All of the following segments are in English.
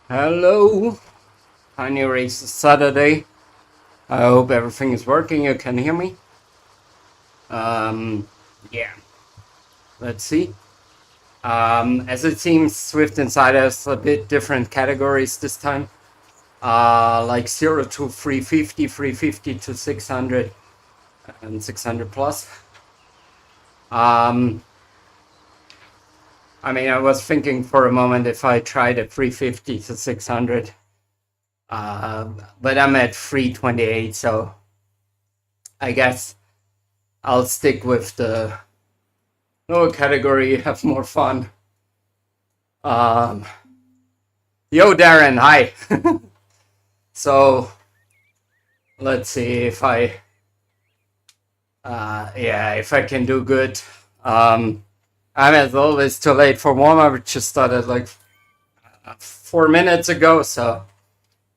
Hello, Tiny Races Saturday. I hope everything is working. You can hear me. Yeah. Let's see. As it seems, Zwift Insider has a bit different categories this time. Like 0 to 350, 350 to 600, and 600 plus. I was thinking for a moment if I tried a 350 to 600. But I'm at 328, so I guess I'll stick with the lower category, have more fun. Yo, Darren, hi. So, let's see if if I can do good. I'm as always too late for warm-up. It just started like 4 minutes ago, so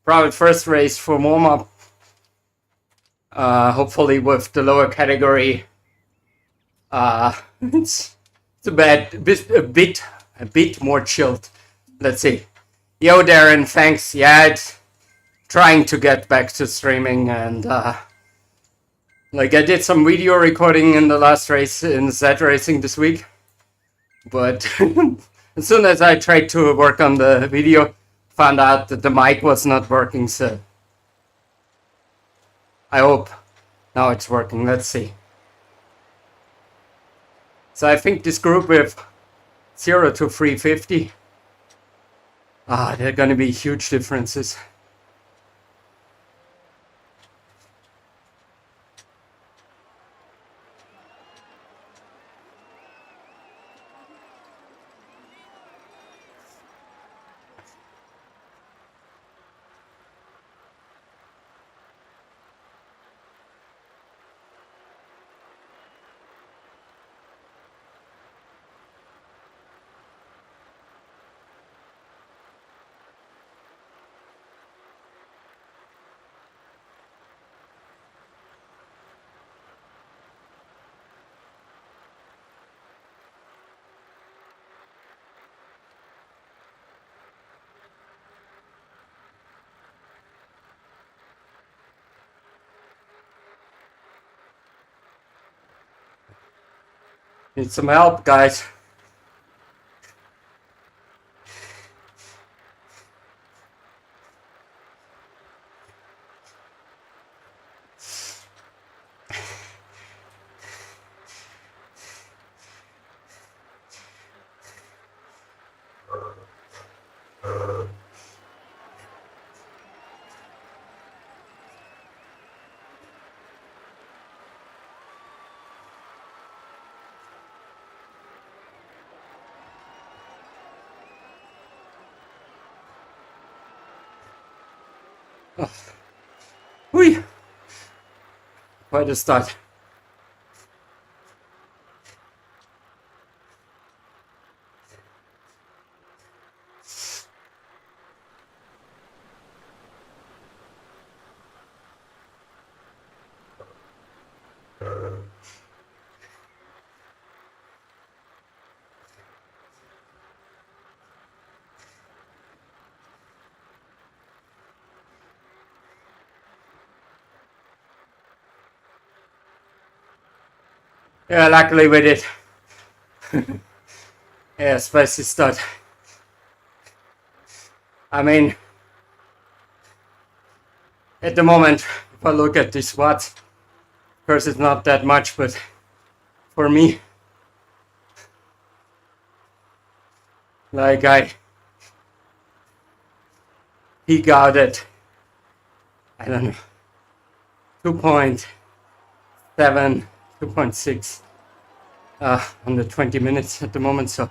probably first race for warm-up. Hopefully with the lower category. It's a bit more chilled. Let's see. Yo, Darren, thanks. Yeah, it's trying to get back to streaming, and like I did some video recording in the last race in Z Racing this week, but as soon as I tried to work on the video, found out that the mic was not working. So I hope now it's working. Let's see. So I think this group with 0 to 350, there are gonna be huge differences. Need some help, guys. Whee! Quite a start. Yeah, luckily we did. Yeah, spicy start. I mean, at the moment, if I look at these watts, of course it's not that much, but for me, like I peak out at, I don't know, 2.7, 2.6 under 20 minutes at the moment, so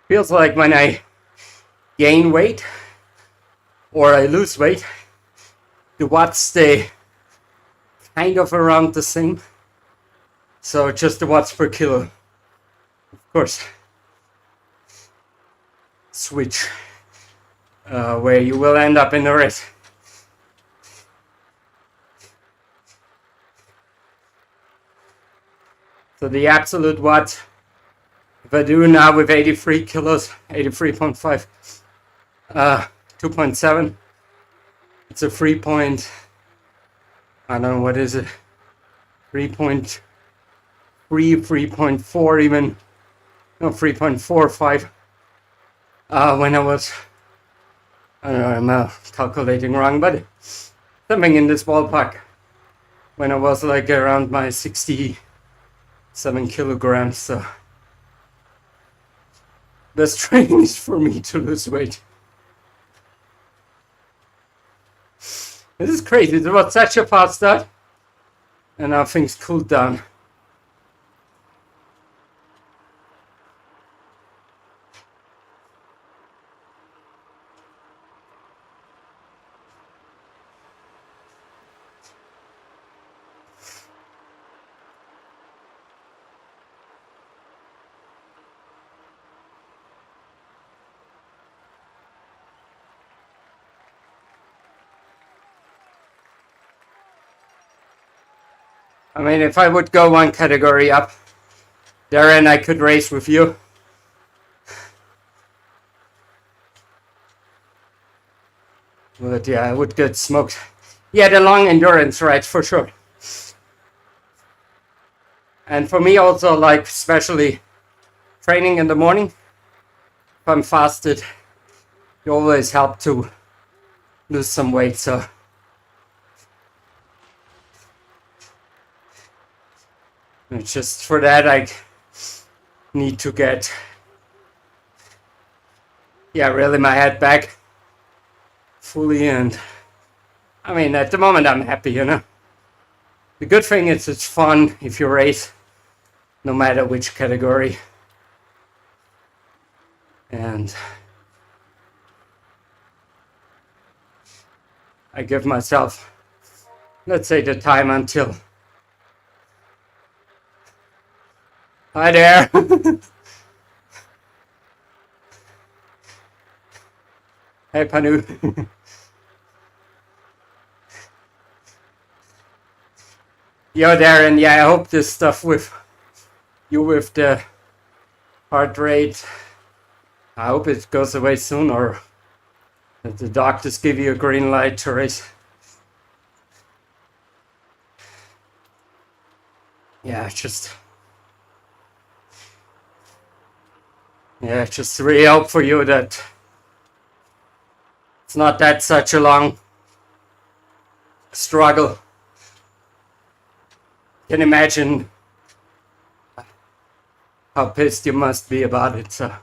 feels like when I gain weight or I lose weight, the watts stay kind of around the same. So just the watts per kilo, of course, switch where you will end up in the race. So the absolute watt, if I do now with 83 kilos, 83.5, 2.7, it's a 3 point, I don't know, what is it, 3.3, 3.4 even, no, 3.45, when I was, I don't know, I'm calculating wrong, but something in this ballpark, when I was like around my 67 kilograms, so best training is for me to lose weight. This is crazy. It was such a fast start, and now things cooled down. I mean, if I would go one category up, Darren, I could race with you. But yeah, I would get smoked. Yeah, the long endurance rides for sure. And for me also, like, especially training in the morning, if I'm fasted, you always help to lose some weight, so. And just for that, I need to get, yeah, really my head back fully. And I mean, at the moment, I'm happy, you know. The good thing is it's fun if you race, no matter which category. And I give myself, let's say, the time until. Hi there. Hey, Panu. Yo, Darren. Yeah, I hope this stuff with you with the heart rate, I hope it goes away soon, or that the doctors give you a green light to race. Yeah, just really hope for you that it's not that such a long struggle. Can imagine how pissed you must be about it. So,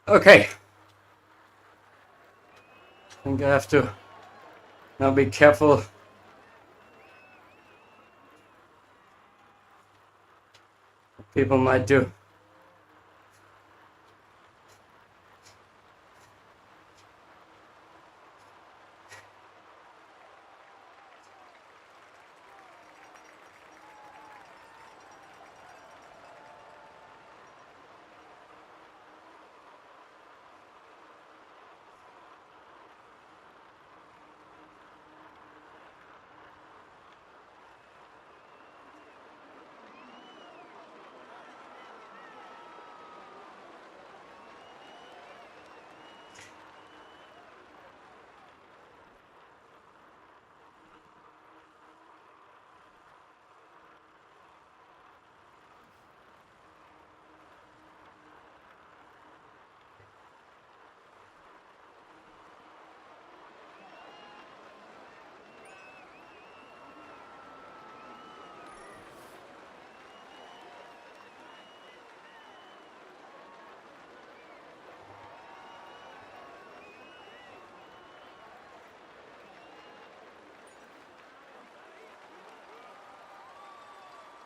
okay. I think I have to now be careful. What people might do.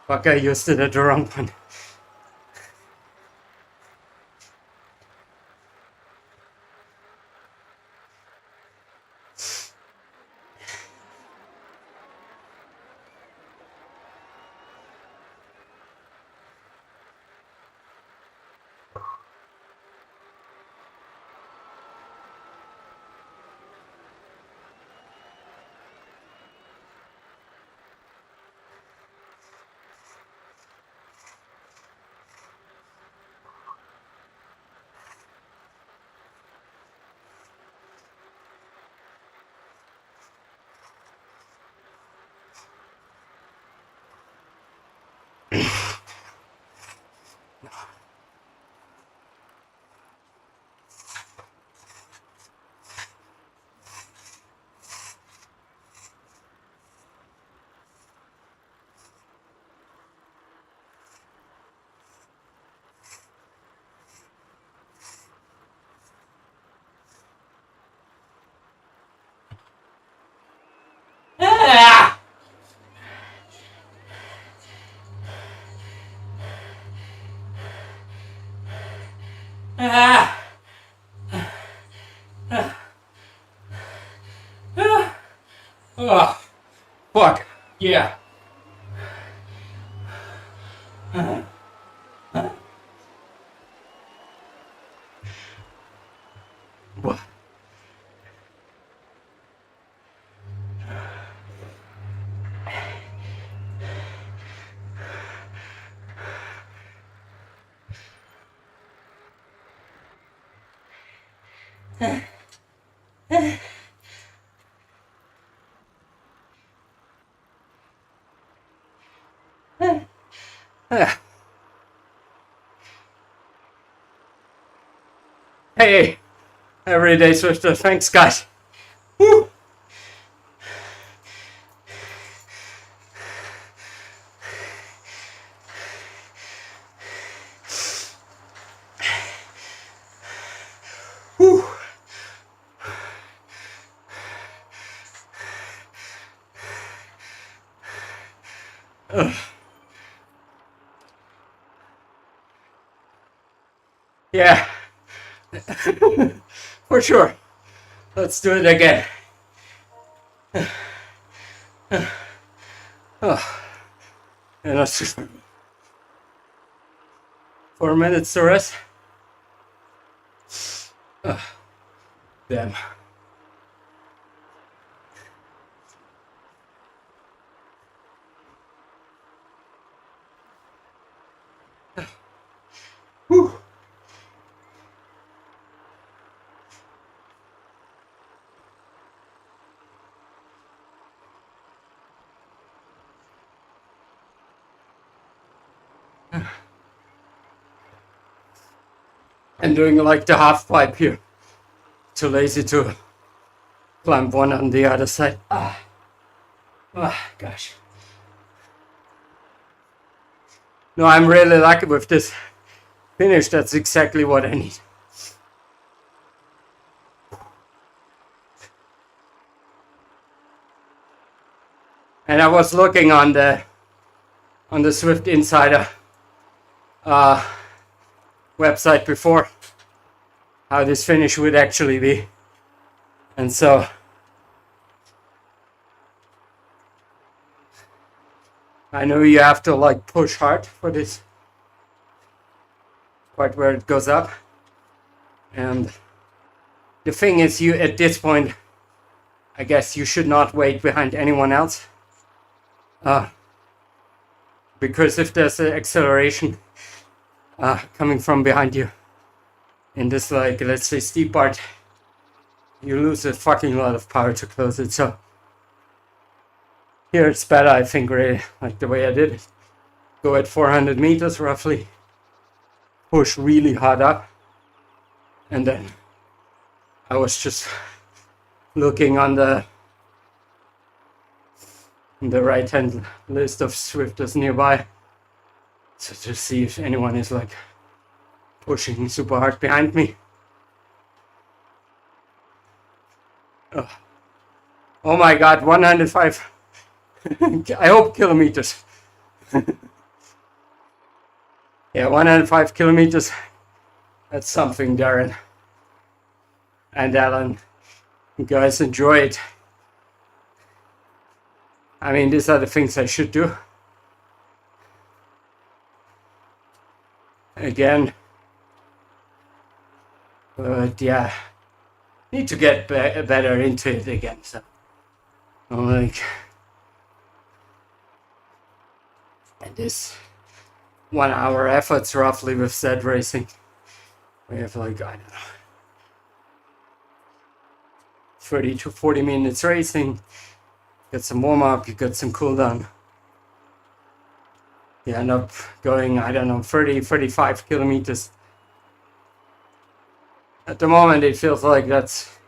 Fuck, I used it at the wrong one. Ah. Oh, fuck. Yeah. What? Hey, everyday Swifter, thanks guys. Woo. Woo. Yeah, for sure. Let's do it again. Oh. And that's just 4 minutes to rest. Oh. Damn. Whew. I'm doing like the half pipe here. Too lazy to climb one on the other side. Ah, gosh. No, I'm really lucky with this finish. That's exactly what I need. And I was looking on the Zwift Insider website before how this finish would actually be, and so I know you have to like push hard for this part where it goes up, and the thing is, you at this point, I guess you should not wait behind anyone else, because if there's an acceleration coming from behind you in this, like, let's say steep part, you lose a fucking lot of power to close it. So here it's better, I think, really, like the way I did it. Go at 400 meters roughly, push really hard up, and then I was just looking on the right hand list of Swifters nearby, so to see if anyone is like pushing super hard behind me. Oh my god, 105. I hope kilometers. Yeah, 105 kilometers. That's something, Darren and Alan. You guys enjoy it. I mean, these are the things I should do. Again. But yeah, need to get better into it again. So I'm like, and this 1 hour efforts roughly with Zwift racing, we have like, I don't know, 30 to 40 minutes racing. Get some warm up, you get some cool down. You end up going, I don't know, 30, 35 kilometers. At the moment, it feels like that's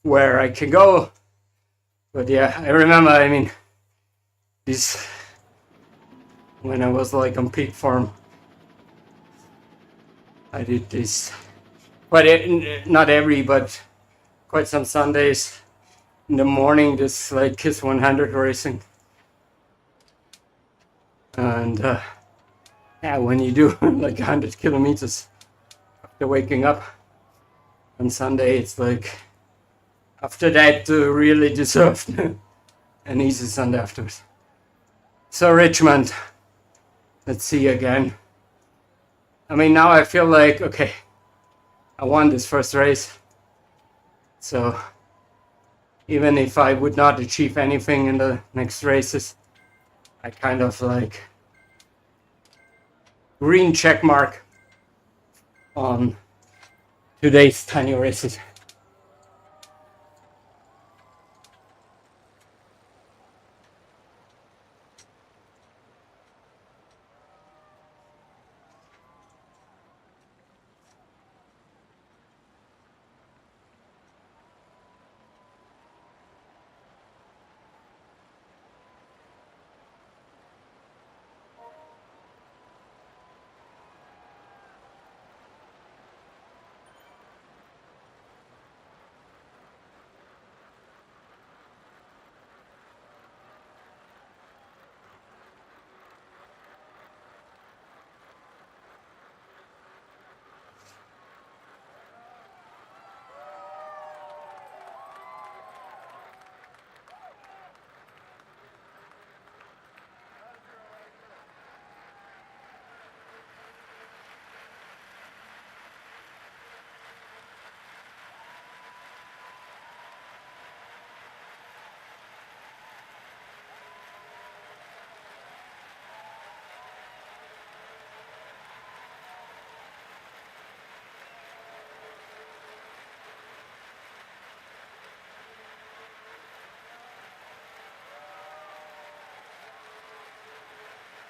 where I can go. But yeah, I remember, I mean, this, when I was like on peak form, I did this, but not every, but quite some Sundays in the morning, this like Kiss 100 racing. And Yeah, when you do like 100 kilometers after waking up on Sunday, it's like after that really deserved an easy Sunday afterwards. So Richmond, let's see again. I mean, now I feel like, okay, I won this first race. So even if I would not achieve anything in the next races, I kind of like green check mark on today's tiny races.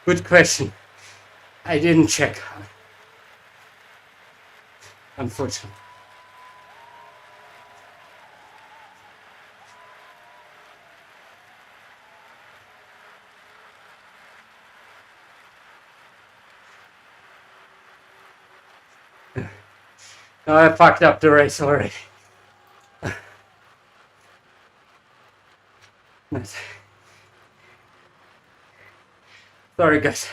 Good question. I didn't check, unfortunately. No, I fucked up the race already. Sorry, guys.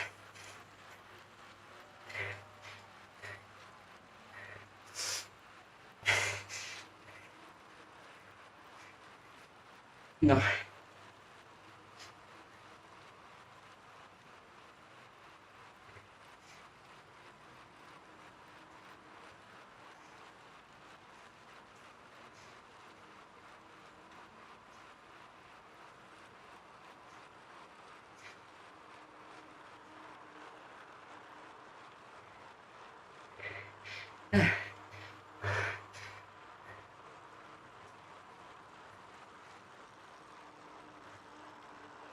No.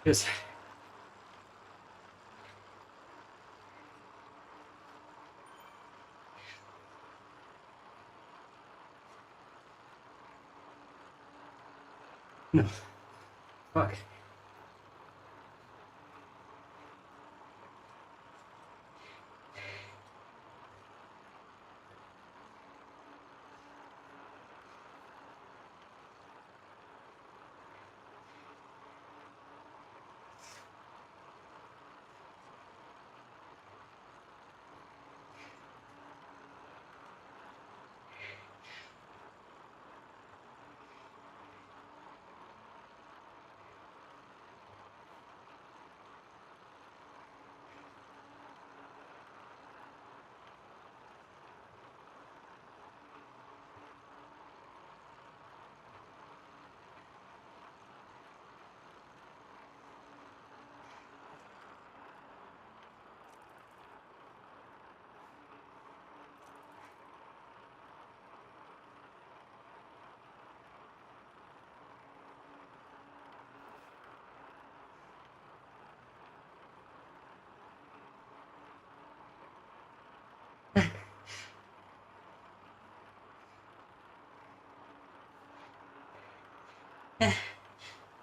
Yes. No. Fuck.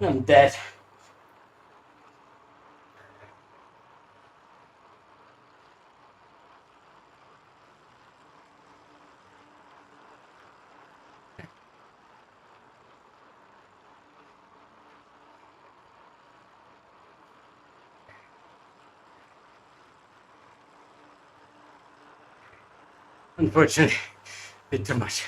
I'm dead. Unfortunately, a bit too much.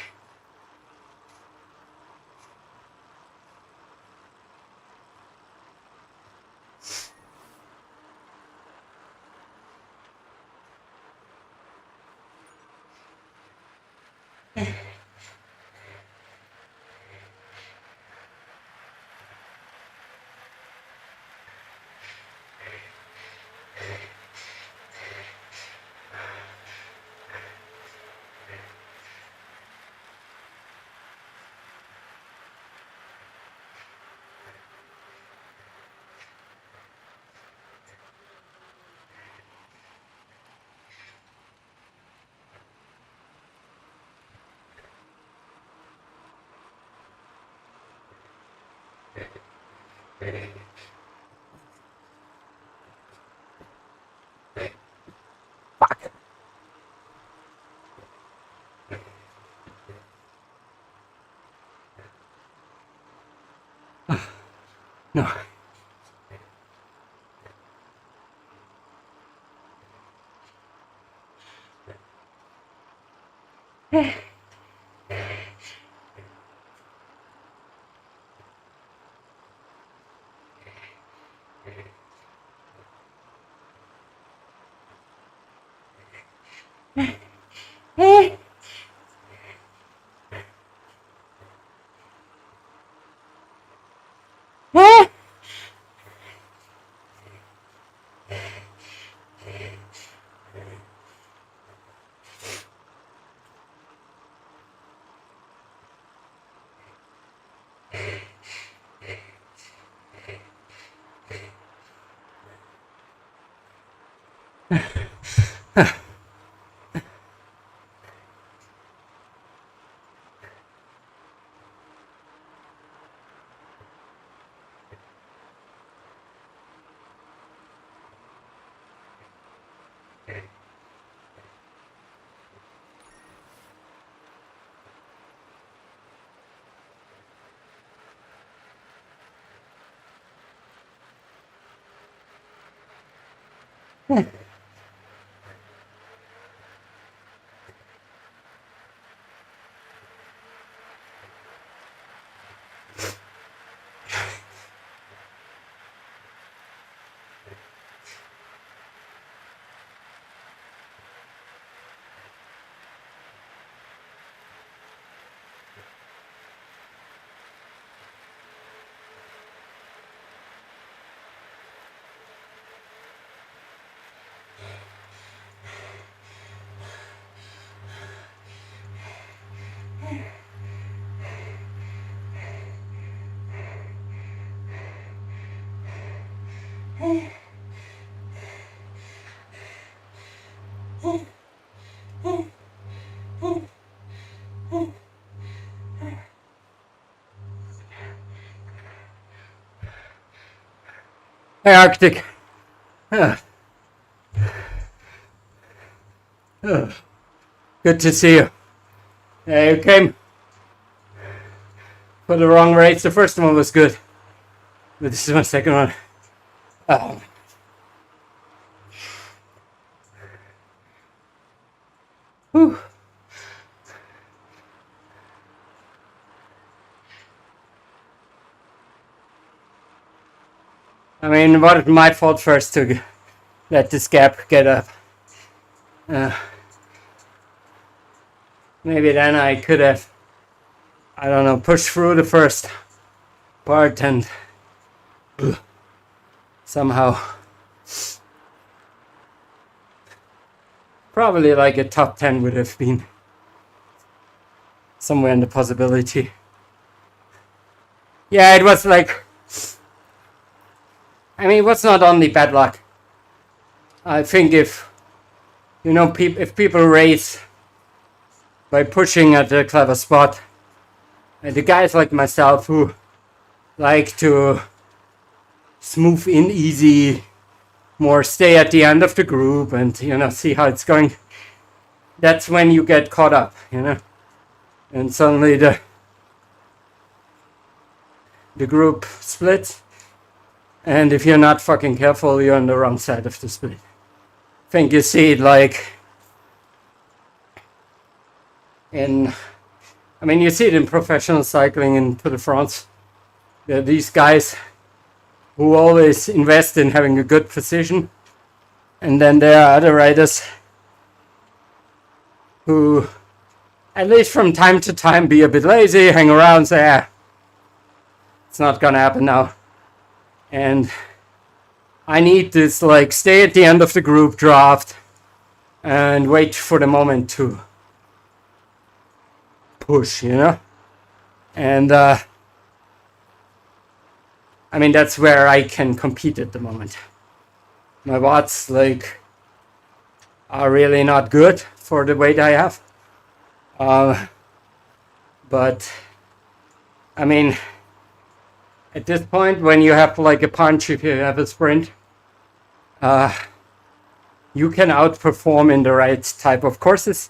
Fuck. No. Hey, Arctic. Good to see you. You came for the wrong race. The first one was good, but this is my second one. Whew. I mean, it was my fault first to let this gap get up. Maybe then I could have, I don't know, pushed through the first part and somehow probably like a top 10 would have been somewhere in the possibility. Yeah, it was like, I mean, what's not only bad luck. I think if, you know, if people race by pushing at a clever spot, and the guys like myself who like to smooth in easy, more stay at the end of the group and, you know, see how it's going, that's when you get caught up, you know, and suddenly the group splits, and if you're not fucking careful, you're on the wrong side of the split. I think you see it like in, I mean, you see it in professional cycling in Tour de France. There are these guys who always invest in having a good position, and then there are other riders who, at least from time to time, be a bit lazy, hang around, say, ah, it's not gonna happen now. And I need this, like, stay at the end of the group draft and wait for the moment to push, you know? And I mean, that's where I can compete at the moment. My watts, like, are really not good for the weight I have. But I mean, at this point, when you have like a punch, if you have a sprint, you can outperform in the right type of courses,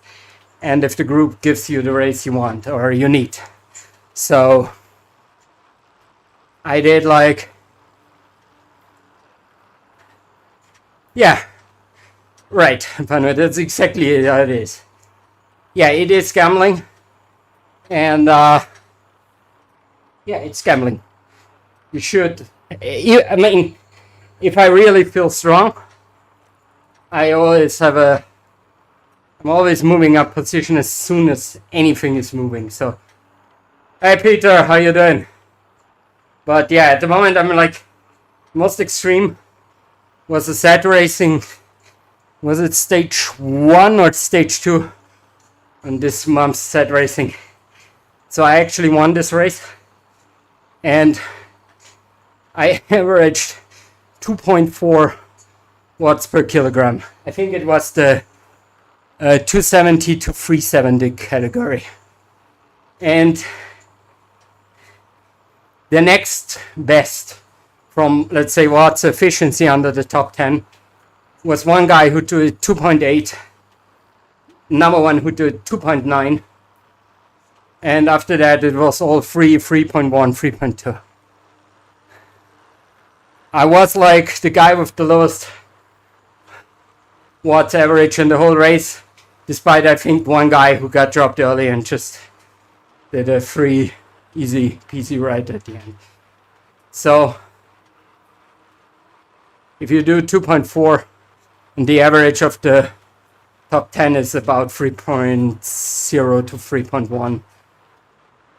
and if the group gives you the race you want or you need. So I did like, yeah, right, Panu, that's exactly how it is. Yeah, it is gambling, and yeah, it's gambling. You should, I mean, if I really feel strong, I always have I'm always moving up position as soon as anything is moving. So, hey Peter, how you doing? But yeah, at the moment I'm like, most extreme was the set racing. Was it stage 1 or stage 2 on this month's set racing? So I actually won this race, and I averaged 2.4 watts per kilogram. I think it was the 270 to 370 category. And the next best from, let's say, watts efficiency under the top 10 was one guy who did 2.8, another one who did 2.9, and after that it was all 3.1, 3.2. I was like the guy with the lowest watts average in the whole race, despite I think one guy who got dropped early and just did a free, easy peasy ride at the end. So if you do 2.4 and the average of the top 10 is about 3.0 to 3.1,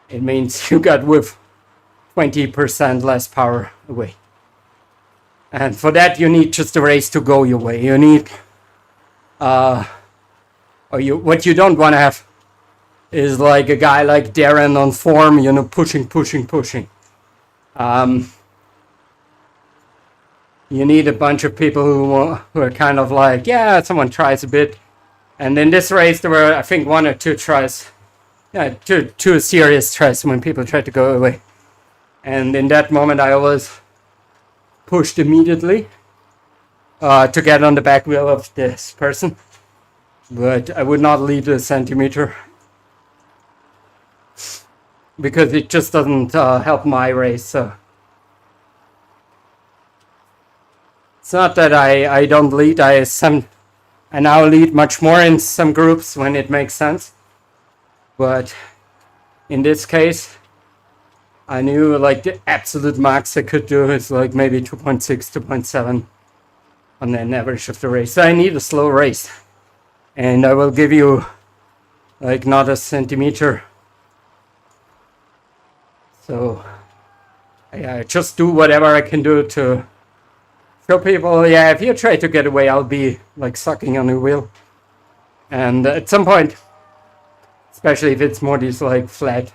it means you got with 20% less power away. And for that, you need just the race to go your way. You need, what you don't want to have is like a guy like Darren on form, you know, pushing. You need a bunch of people who are kind of like, yeah, someone tries a bit. And in this race, there were, I think, 1 or 2 tries. Yeah, two serious tries when people tried to go away. And in that moment, I always pushed immediately to get on the back wheel of this person, but I would not leave a centimeter because it just doesn't help my race. So it's not that I don't lead. I now lead much more in some groups when it makes sense, but in this case I knew like the absolute max I could do is like maybe 2.6, 2.7 on an average of the race. So I need a slow race, and I will give you like not a centimeter. So yeah, just do whatever I can do to show people, yeah, if you try to get away, I'll be like sucking on the wheel. And at some point, especially if it's more these like flat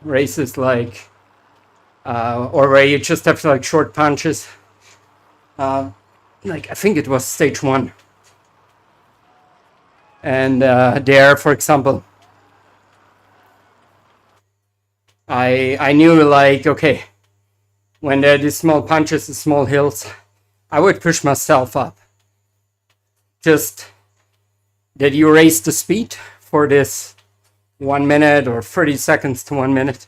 races, like or where you just have like short punches, like I think it was stage 1, and there, for example, I knew like, okay, when there are these small punches and small hills, I would push myself up, just that you raise the speed for this 1 minute or 30 seconds to 1 minute,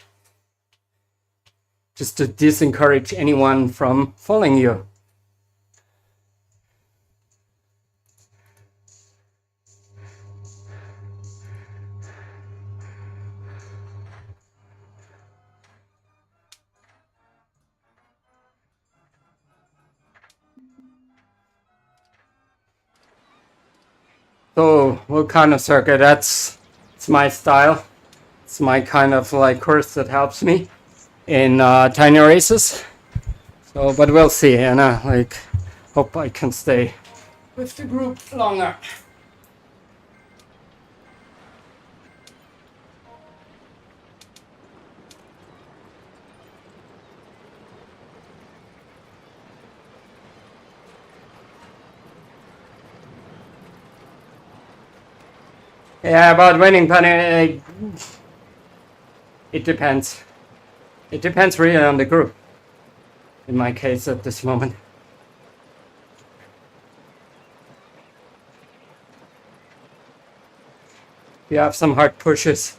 just to disencourage anyone from following you. So what kind of circuit? It's my style. It's my kind of like course that helps me in tiny races. So, but we'll see, and like hope I can stay with the group longer. Yeah, about winning, Penny, it depends. It depends really on the group. In my case, at this moment. You have some hard pushes.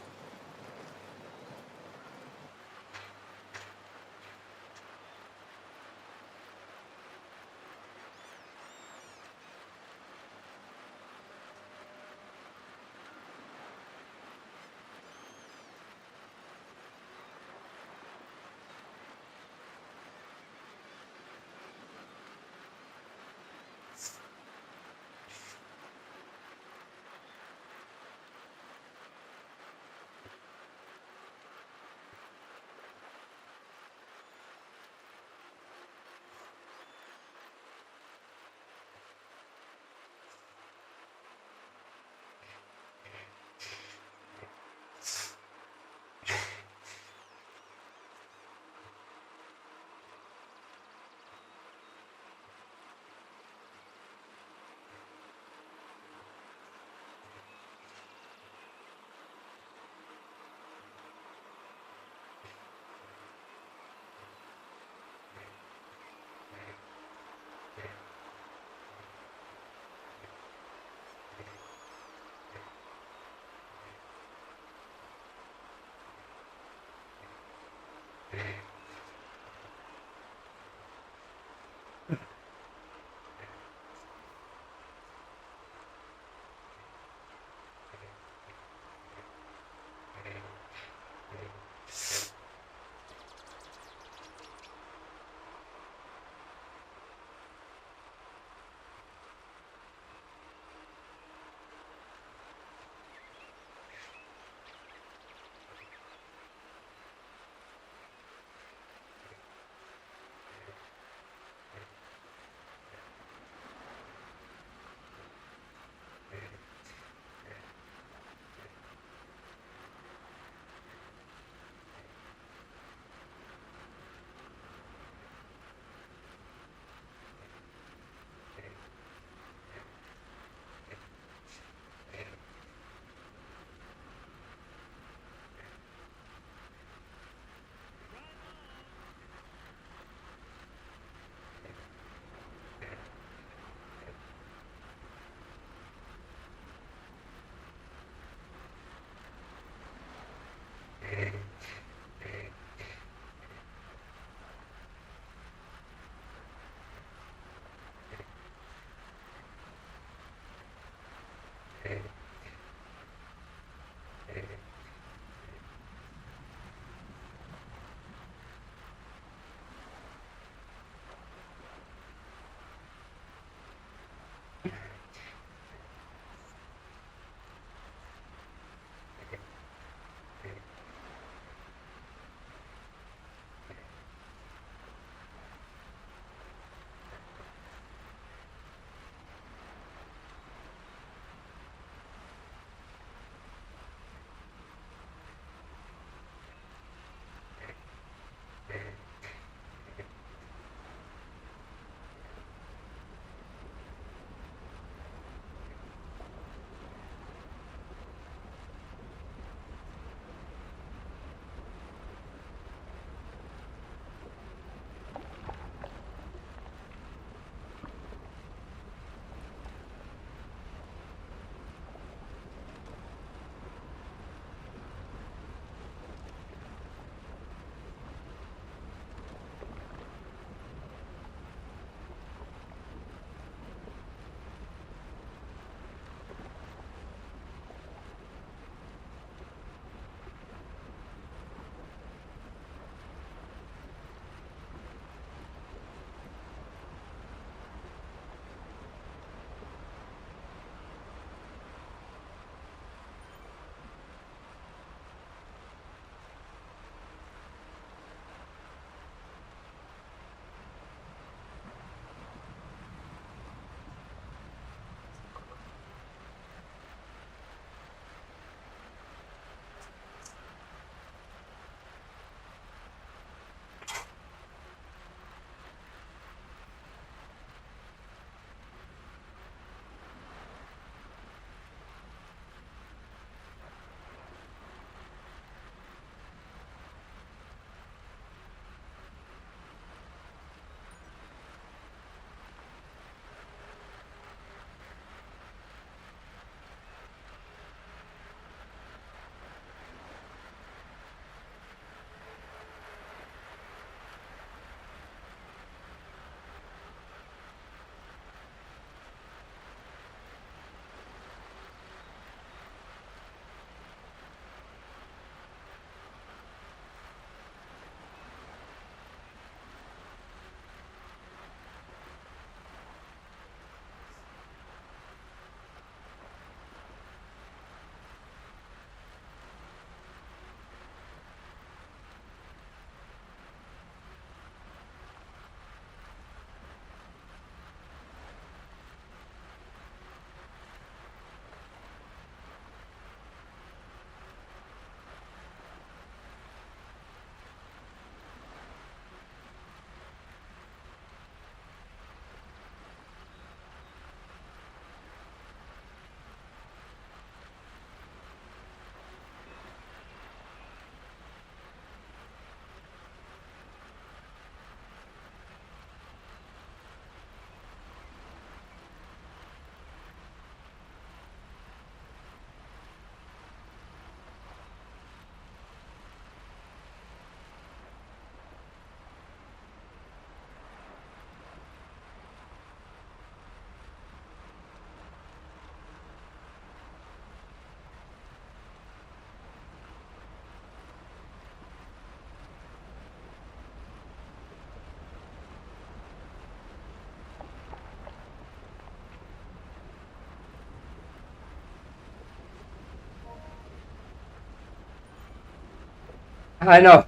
I know.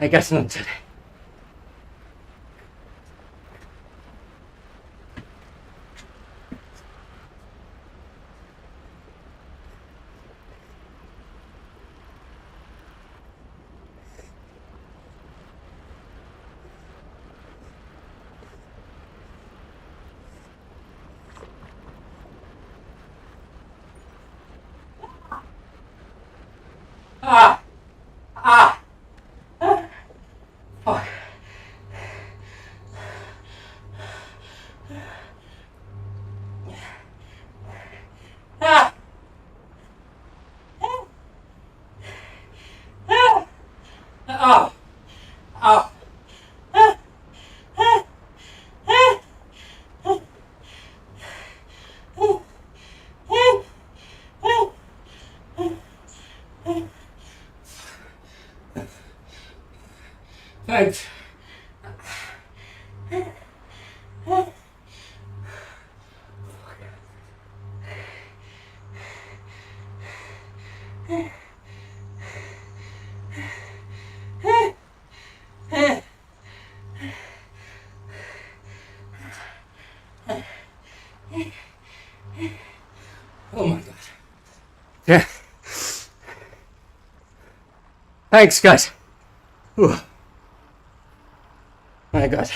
I guess not today. Ah! Ah! Fuck. Ah! Oh! Oh! Thanks. Oh my god. Yeah. Thanks, guys. Ooh. My god.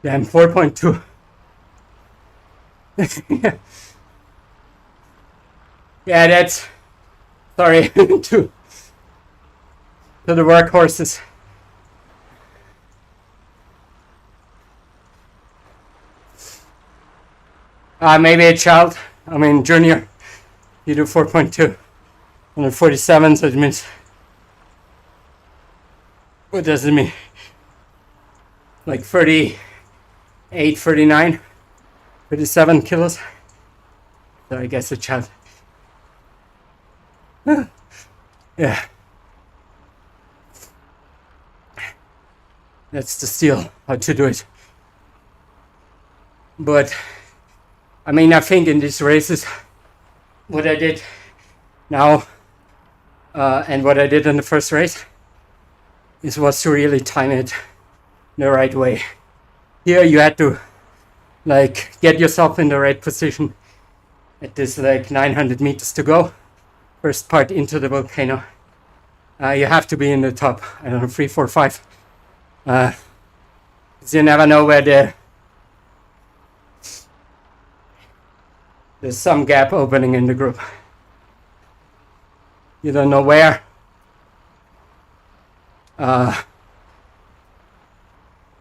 Damn, 4.2. Yeah, that's... Sorry, to the workhorses. Maybe a child. I mean, junior. You do 4.2. 147, so it means... What does it mean? Like 38, 39, 37 kilos. So I guess a child. Yeah. That's the steal, how to do it. But, I mean, I think in these races, what I did now and what I did in the first race was to really time it the right way. Here you had to like get yourself in the right position at this like 900 meters to go. First part into the volcano. You have to be in the top, I don't know, 3, 4, 5. You never know where there's some gap opening in the group. You don't know where.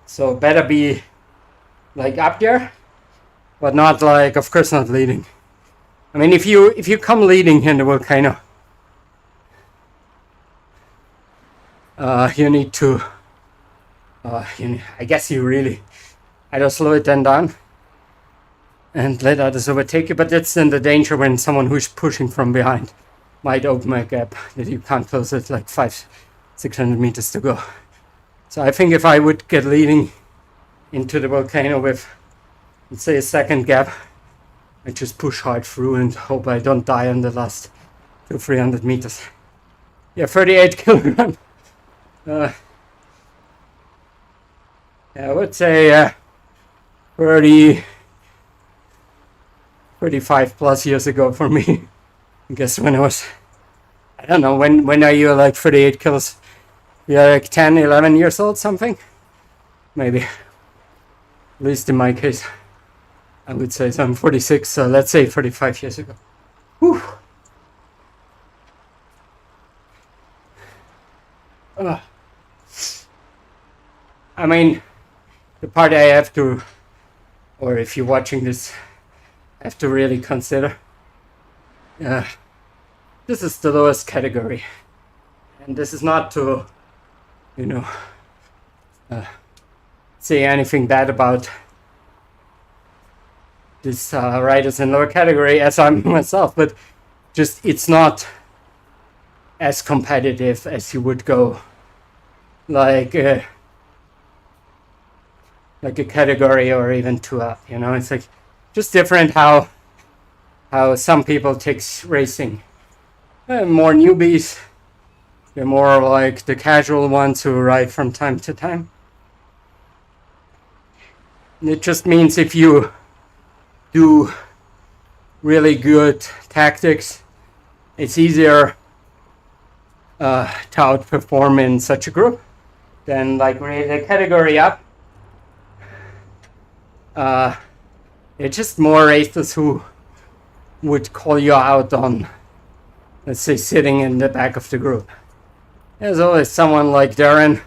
So better be like up there, but not like, of course not leading. I mean, if you come leading in the volcano, you need to, I guess you really either slow it down and let others overtake you, but that's then the danger when someone who's pushing from behind might open a gap that you can't close it like 500-600 meters to go. So I think if I would get leading into the volcano with, let's say, a second gap, I just push hard through and hope I don't die on the last 200-300 meters. Yeah, 38 kilograms. Yeah, I would say 35 plus years ago for me. I guess when I was, I don't know, when are you like 38 kilos? You're like 10, 11 years old, something? Maybe. At least in my case, I would say so. I'm 46, so let's say 35 years ago. Whew. I mean, the part I have to, or if you're watching this, have to really consider. This is the lowest category. And this is not to, say anything bad about these riders in lower category, as I'm myself, but just it's not as competitive as you would go like a category or even two up. You know, it's like just different how some people take racing. More newbies, they're more like the casual ones who ride from time to time. And it just means if you do really good tactics, it's easier to outperform in such a group than like the category up. It's just more races who would call you out on, let's say, sitting in the back of the group. There's always someone like Darren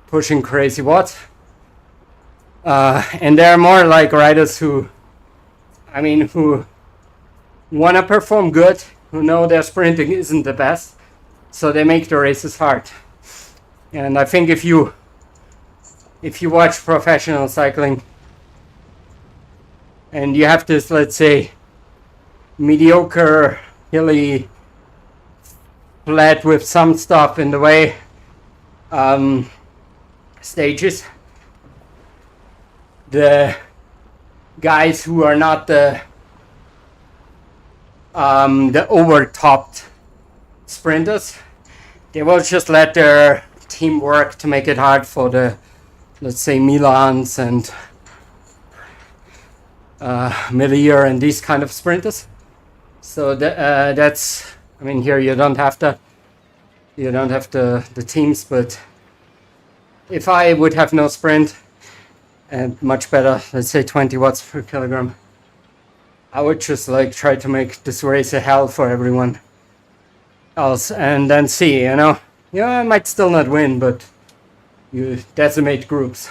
pushing crazy watts. And there are more like riders who want to perform good, who know their sprinting isn't the best, so they make the races hard. And I think if you watch professional cycling and you have this, let's say, mediocre, hilly, flat with some stuff in the way stages, the guys who are not the over-topped sprinters, they will just let their team work to make it hard for the, let's say, Milans and Melior and these kind of sprinters. So that's, I mean, here you don't have the teams, but if I would have no sprint and much better, let's say 20 watts per kilogram, I would just like try to make this race a hell for everyone else and then see, you know, I might still not win, but you decimate groups.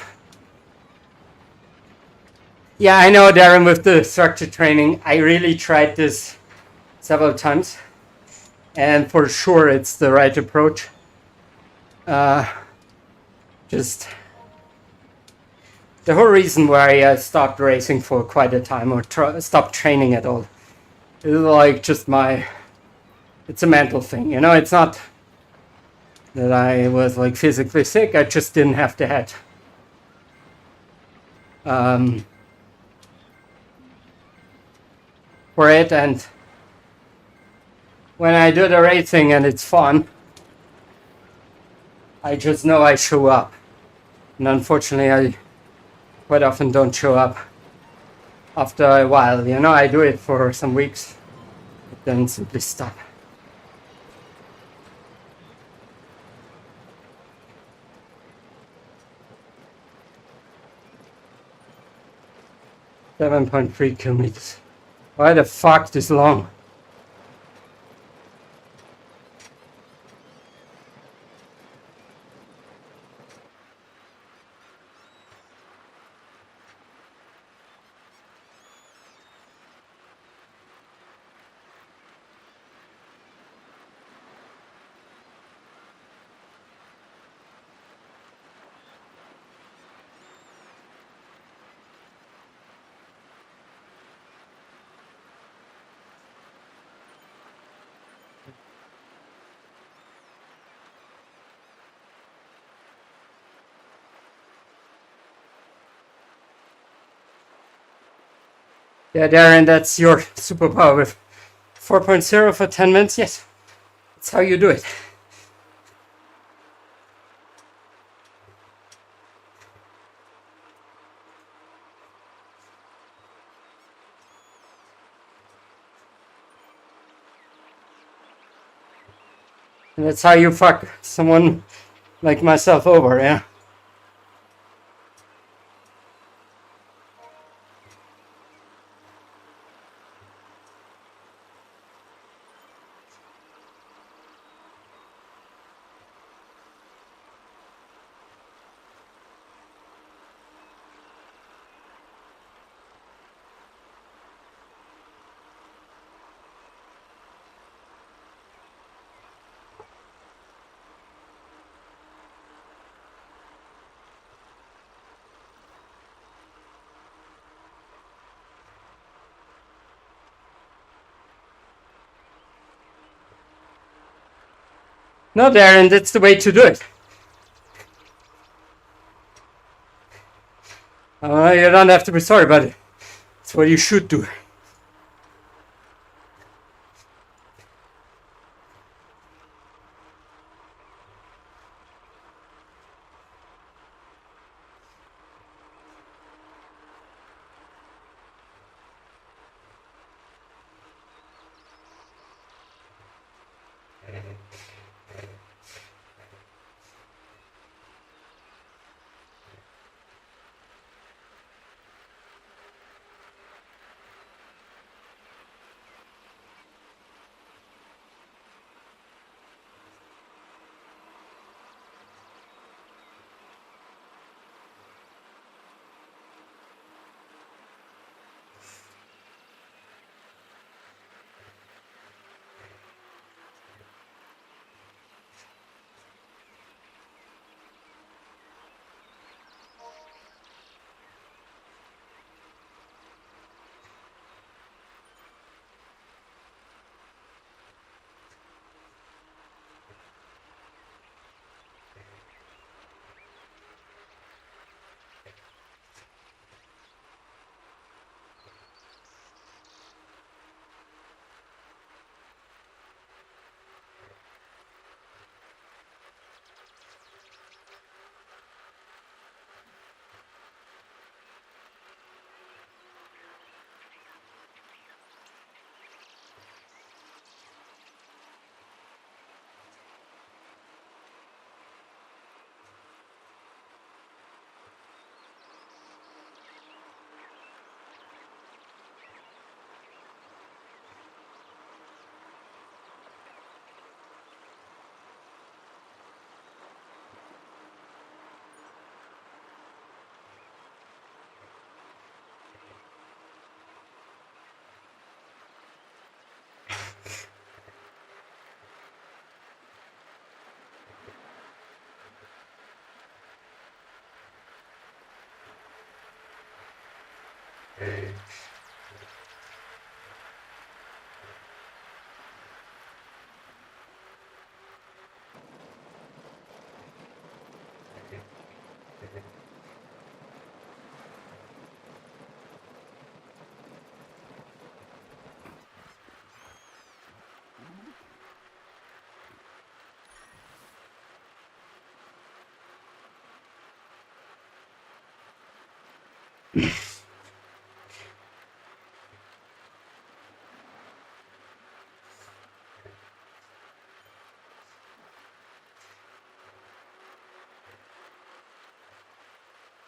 Yeah, I know, Darren, with the structured training, I really tried this several times, and for sure it's the right approach. Just the whole reason why I stopped racing for quite a time or stopped training at all is like just it's a mental thing, you know. It's not that I was like physically sick, I just didn't have the head. For it, and when I do the racing and it's fun, I just know I show up. And unfortunately, I quite often don't show up after a while, you know. I do it for some weeks, but then simply stop. .3 kilometers. Why the fuck this long? Yeah, Darren, that's your superpower with 4.0 for 10 minutes. Yes, that's how you do it. And that's how you fuck someone like myself over, yeah. No, Darren, that's the way to do it. You don't have to be sorry about it. It's what you should do.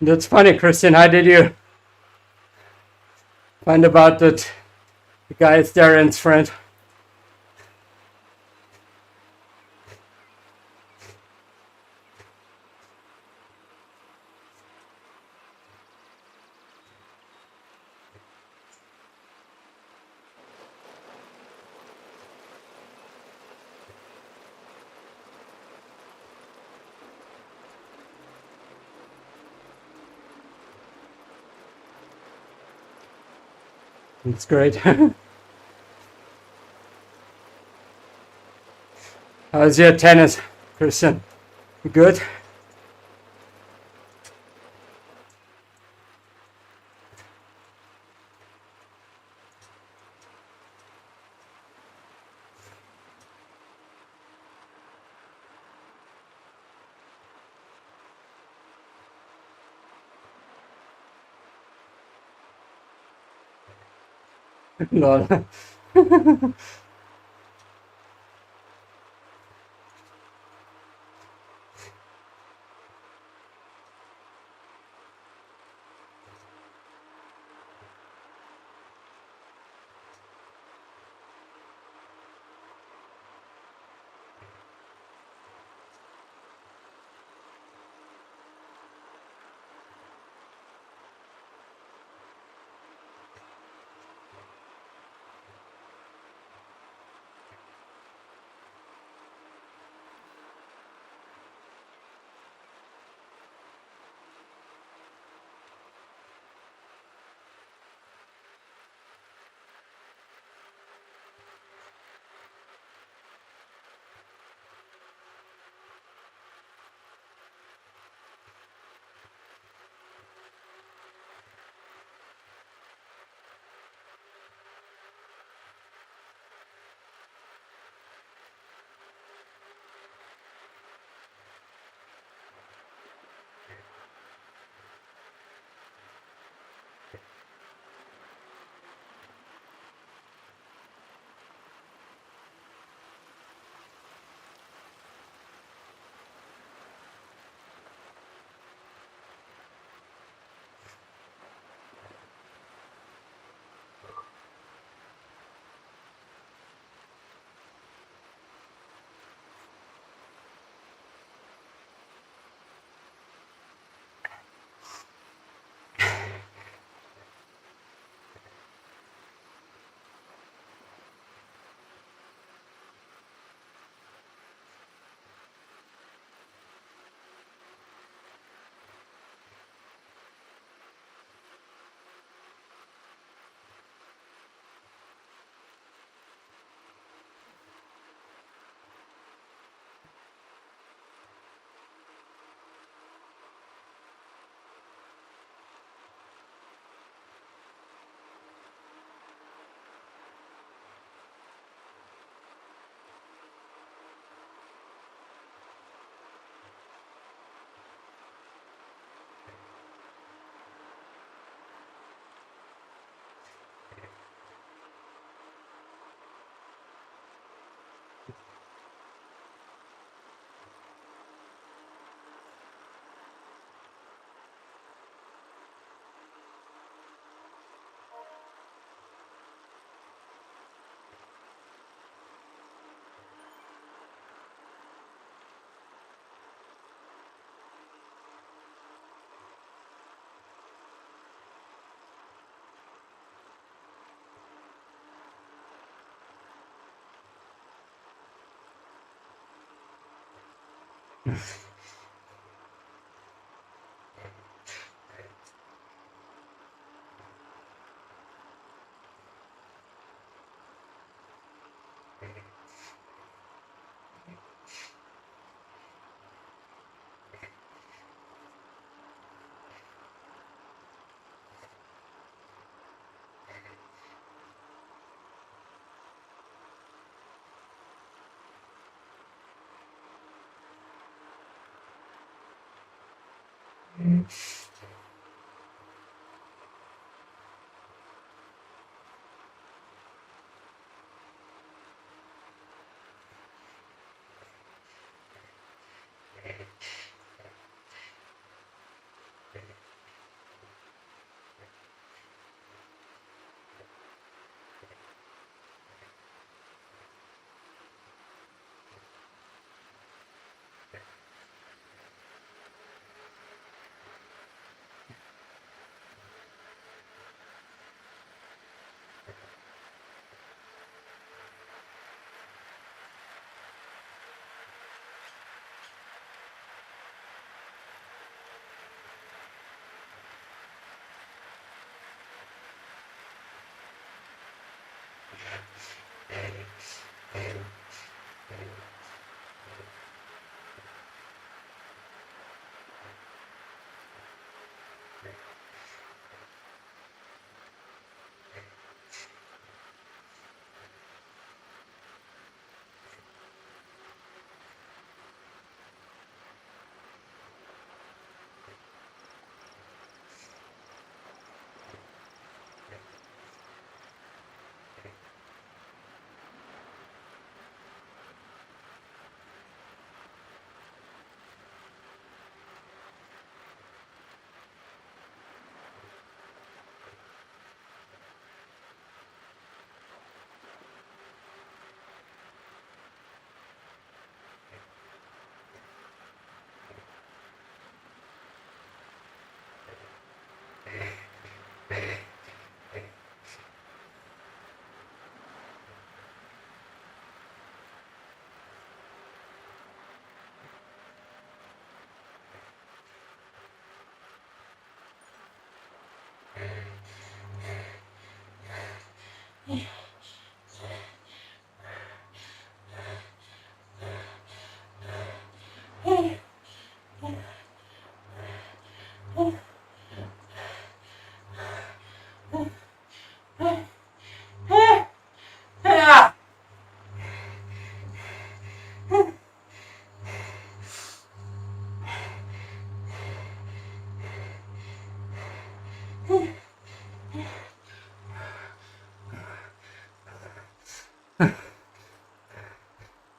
That's funny, Christian. How did you find about that the guy is Darren's friend? It's great. How's your tennis, Christian? Good? Lol.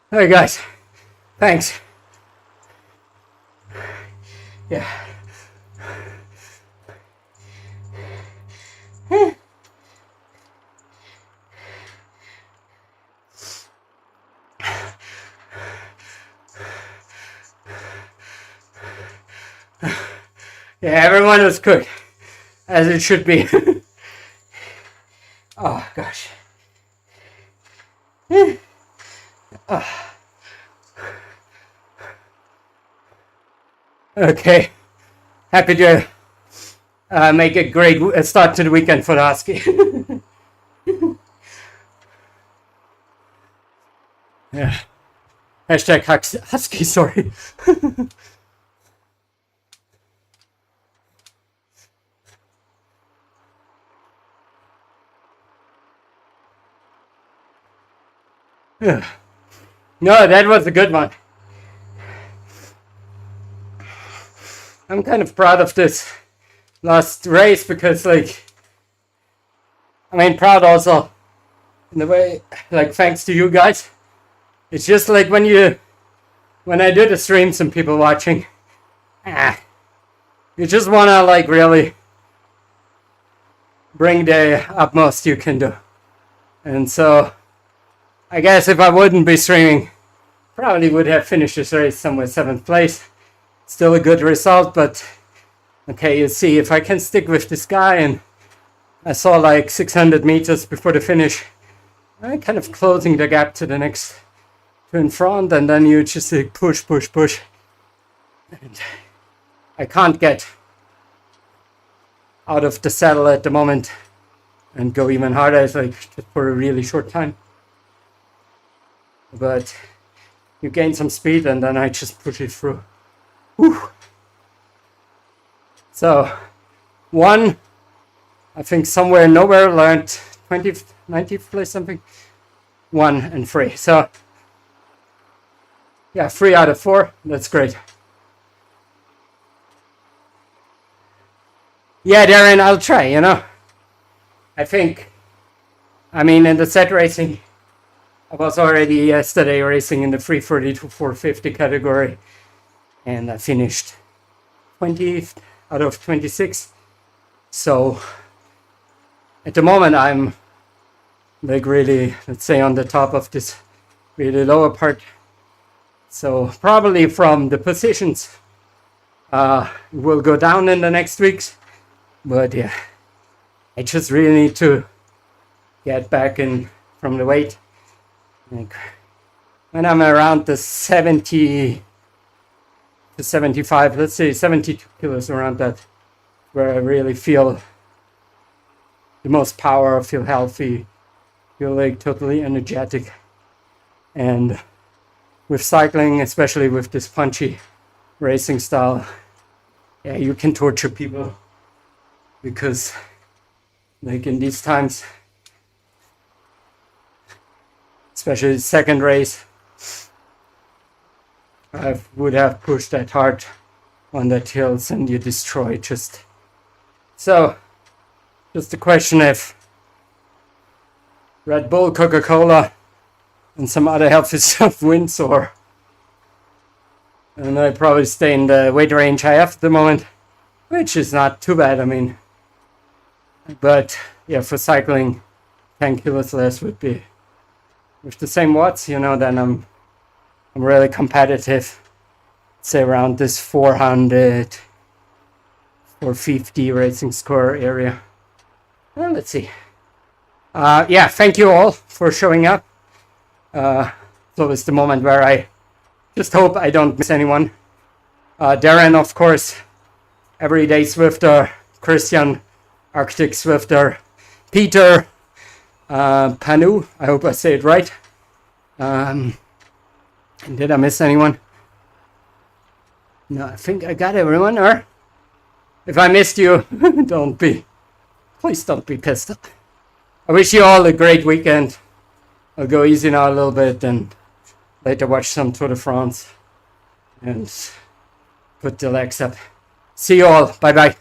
Hey guys, thanks. Yeah. Yeah, everyone was cooked, as it should be. Oh gosh. Okay, happy to make a great start to the weekend for the Husky. Yeah. Hashtag Husky, sorry. Yeah. No, that was a good one. I'm kind of proud of this last race because, like, I mean, proud also in the way, like, thanks to you guys. It's just like when I do the streams and people watching, you just wanna, like, really bring the utmost you can do. And so, I guess if I wouldn't be streaming, probably would have finished this race somewhere 7th place. Still a good result, but okay, you see, if I can stick with this guy, and I saw like 600 meters before the finish, I'm kind of closing the gap to the next, to in front, and then you just like push. And I can't get out of the saddle at the moment and go even harder. It's like just for a really short time. But you gain some speed and then I just push it through. Whew. So, I think somewhere nowhere learned 20th, 90th place something. 1 and 3. So, yeah, 3 out of 4. That's great. Yeah, Darren, I'll try, you know. I think, I mean, in the set racing, I was already yesterday racing in the 330 to 450 category, and I finished 20th out of 26. So, at the moment, I'm like really, let's say, on the top of this really lower part. So, probably from the positions, will go down in the next weeks. But yeah, I just really need to get back in from the weight. Like when I'm around the 70 to 75, let's say 72 kilos, around that, where I really feel the most power, feel healthy, feel like totally energetic. And with cycling, especially with this punchy racing style, yeah, you can torture people. Because, like in these times, especially the second race, I would have pushed that hard on that hills and you destroy just. So, just a question if Red Bull, Coca-Cola, and some other healthy stuff wins, or. And I probably stay in the weight range I have at the moment, which is not too bad, I mean. But yeah, for cycling, 10 kilos less would be with the same watts, you know, then I'm really competitive. Say around this 400, 450 racing score area. Well, let's see. Yeah, thank you all for showing up. It's always the moment where I just hope I don't miss anyone. Darren, of course, Everyday Zwifter, Christian, Arctic Zwifter, Peter, Panu, I hope I say it right. Did I miss anyone? No, I think I got everyone, or if I missed you, please don't be pissed. I wish you all a great weekend. I'll go easy now a little bit and later watch some Tour de France and put the legs up. See you all. Bye bye.